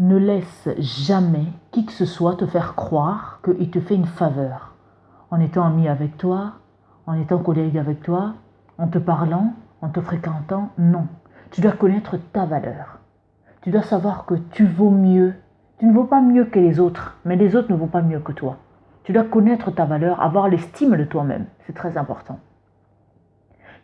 Ne laisse jamais qui que ce soit te faire croire qu'il te fait une faveur. En étant ami avec toi, en étant collègue avec toi, en te parlant, en te fréquentant, non. Tu dois connaître ta valeur. Tu dois savoir que tu vaux mieux. Tu ne vaux pas mieux que les autres, mais les autres ne vont pas mieux que toi. Tu dois connaître ta valeur, avoir l'estime de toi-même. C'est très important.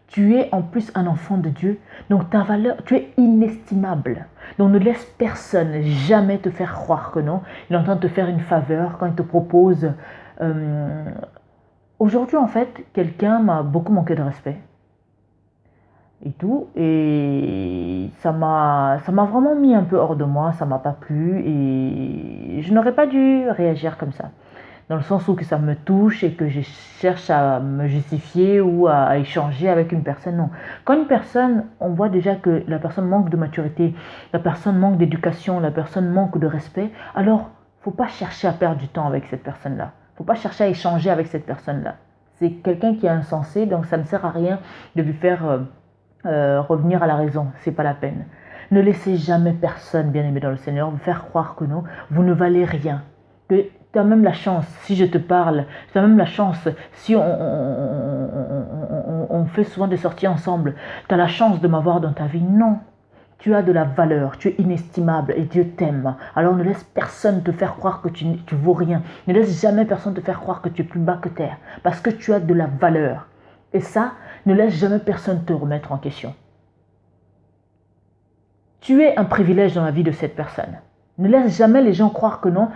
Tu es en plus un enfant de Dieu, donc ta valeur, tu es inestimable. Donc ne laisse personne jamais te faire croire que non. Il est en train de te faire une faveur quand il te propose. Aujourd'hui, en fait, quelqu'un m'a beaucoup manqué de respect. Et tout. Et ça m'a vraiment mis un peu hors de moi, ça m'a pas plu. Et je n'aurais pas dû réagir comme ça. Dans le sens où que ça me touche et que je cherche à me justifier ou à échanger avec une personne, non. Quand une personne, on voit déjà que la personne manque de maturité, la personne manque d'éducation, la personne manque de respect, alors faut pas chercher à perdre du temps avec cette personne-là. Faut pas chercher à échanger avec cette personne-là. C'est quelqu'un qui est insensé, donc ça ne sert à rien de lui faire revenir à la raison. C'est pas la peine. Ne laissez jamais personne, bien aimé dans le Seigneur, vous faire croire que non, vous ne valez rien. Que tu as même la chance, si je te parle, tu as même la chance, si on fait souvent des sorties ensemble, tu as la chance de m'avoir dans ta vie. Non, tu as de la valeur, tu es inestimable et Dieu t'aime. Alors ne laisse personne te faire croire que tu vaux rien. Ne laisse jamais personne te faire croire que tu es plus bas que terre, parce que tu as de la valeur. Et ça, ne laisse jamais personne te remettre en question. Tu es un privilège dans la vie de cette personne. Ne laisse jamais les gens croire que non.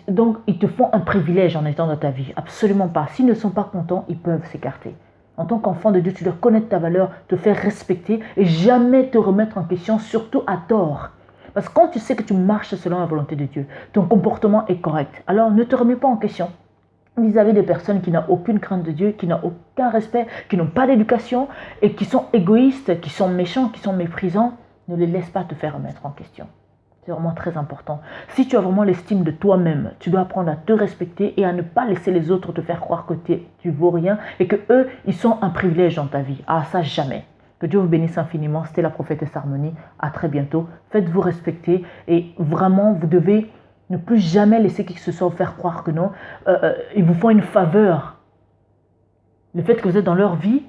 Donc, ils te font un privilège en étant dans ta vie. Absolument pas. S'ils ne sont pas contents, ils peuvent s'écarter. En tant qu'enfant de Dieu, tu dois connaître ta valeur, te faire respecter et jamais te remettre en question, surtout à tort. Parce que quand tu sais que tu marches selon la volonté de Dieu, ton comportement est correct. Alors, ne te remets pas en question vis-à-vis des personnes qui n'ont aucune crainte de Dieu, qui n'ont aucun respect, qui n'ont pas d'éducation et qui sont égoïstes, qui sont méchants, qui sont méprisants. Ne les laisse pas te faire remettre en question. C'est vraiment très important. Si tu as vraiment l'estime de toi-même, tu dois apprendre à te respecter et à ne pas laisser les autres te faire croire que tu vaux rien et que eux, ils sont un privilège dans ta vie. Ah, ça, jamais. Que Dieu vous bénisse infiniment. C'était la prophétesse Harmonie. À très bientôt. Faites-vous respecter et vraiment, vous devez ne plus jamais laisser qui que ce soit vous faire croire que non. Ils vous font une faveur. Le fait que vous êtes dans leur vie,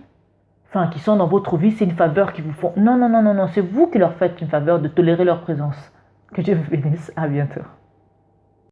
enfin, qui sont dans votre vie, c'est une faveur qu'ils vous font. Non, non, non, non, non. C'est vous qui leur faites une faveur de tolérer leur présence. Que Dieu vous bénisse. À bientôt.